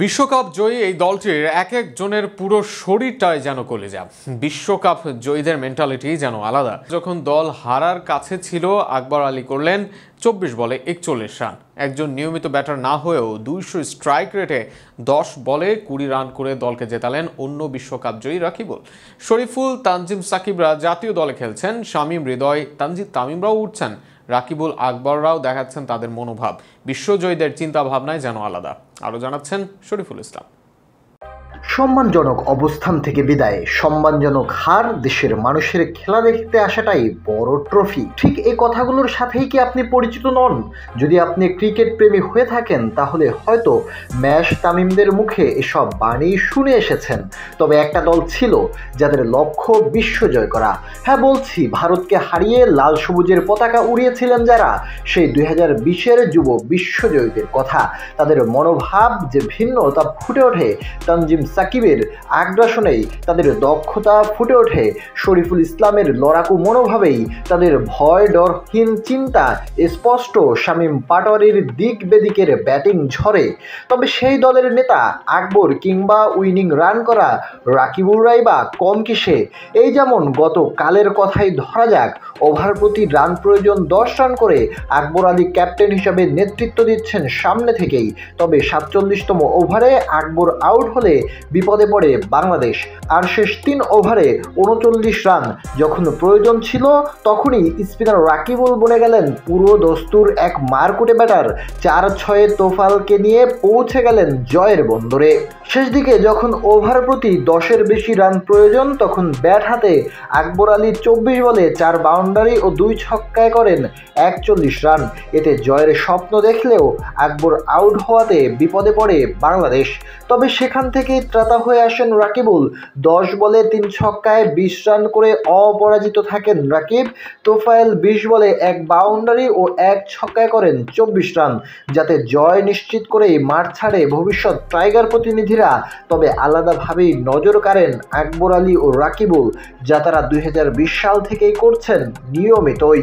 বিশ্বকাপ জয়ী এই দলটির এক একজনের পুরো শরীরটাই যেন কলিজা। বিশ্বকাপ জয়ীদের মেন্টালিটি যেন আলাদা। যখন দল হারার কাছে ছিল, আকবর আলী করলেন 24 বলে 41 রান। একজন নিয়মিত ব্যাটার না হয়েও 200 স্ট্রাইক রেটে 10 বলে 20 রান করে দলকে জেতালেন অন্য বিশ্বকাপ জয়ী রাকিবুল। শরীফুল, তানজিম সাকিবরা জাতীয় দলে খেলছেন, শামীম, হৃদয়, তানজিদ তামিমরাও উঠছেন, রাকিবুল, আকবররাও দেখাচ্ছেন তাদের মনোভাব। বিশ্বজয়ীদের চিন্তা ভাবনায় যেন আলাদা। আরও জানাচ্ছেন শরীফুল ইসলাম। সম্মানজনক অবস্থান থেকে বিদায়, সম্মানজনক হার, দেশের মানুষের খেলা দেখতে আসাটাই বড় ট্রফি। ঠিক এই কথাগুলোর সাথেই কি আপনি পরিচিত নন? যদি আপনি ক্রিকেট প্রেমী হয়ে থাকেন তাহলে হয়তো ম্যাশ তামিমদের মুখে এসব বাণী শুনে এসেছেন। তবে একটা দল ছিল যাদের লক্ষ্য বিশ্বজয় করা। হ্যাঁ, বলছি ভারতকে হারিয়ে লাল সবুজের পতাকা উড়িয়েছিলেন যারা, সেই 2020-এর যুব বিশ্বজয়ীদের কথা। তাদের মনোভাব যে ভিন্ন তা ফুটে ওঠে তানজিম সাকিবের আগ্রাসনেই, তাদের দক্ষতা ফুটে ওঠে শরীফুল ইসলামের লড়াকু মনোভাবেই, তাদের ভয় ডরহীন চিন্তা স্পষ্ট শামীম পাটোয়ারির দিক বেদিকের ব্যাটিং ঝড়ে। তবে সেই দলের নেতা আকবর কিংবা উইনিং রান করা রাকিবুলরাই বা কম কিসে? এই যেমন গত কালের কথাই ধরা যাক, ওভার প্রতি রান প্রয়োজন 10 রান করে আকবর আলী ক্যাপ্টেন হিসাবে নেতৃত্ব দিচ্ছেন সামনে থেকেই। তবে 47তম ওভারে আকবর আউট হলে বিপদে পড়ে বাংলাদেশ। আর শেষ 3 ওভারে 39 রান যখন প্রয়োজন ছিল, তখনই স্পিনার রাকিবুল বনে গেলেন পুরো দস্তুর এক মারকুটে ব্যাটার। 4-6 তোফালকে নিয়ে পৌঁছে গেলেন জয়ের বন্দরে। শেষ দিকে যখন ওভার প্রতি 10-এর বেশি রান প্রয়োজন, তখন ব্যাট হাতে আকবর আলী 24 বলে 4 বাউন্ডারি ও 2 ছক্কায় করেন 41 রান। এতে জয়ের স্বপ্ন দেখলেও আকবর আউট হওয়াতে বিপদে পড়ে বাংলাদেশ। তবে সেখান থেকে ত্রাতা হয়ে আসেন রাকিবুল। 10 বলে 3 ছক্কায় 20 রান করে অপরাজিত থাকেন রাকিব। তোফায়েল 20 বলে 1 বাউন্ডারি ও 1 ছক্কায় করেন 24 রান, যাতে জয় নিশ্চিত করেই মাঠ ছাড়ে ভবিষ্যৎ টাইগার প্রতিনিধিরা। তবে আলাদাভাবেই নজর কাড়েন আকবর আলী ও রাকিবুল, যা তারা 2020 সাল থেকেই করছেন নিয়মিতই।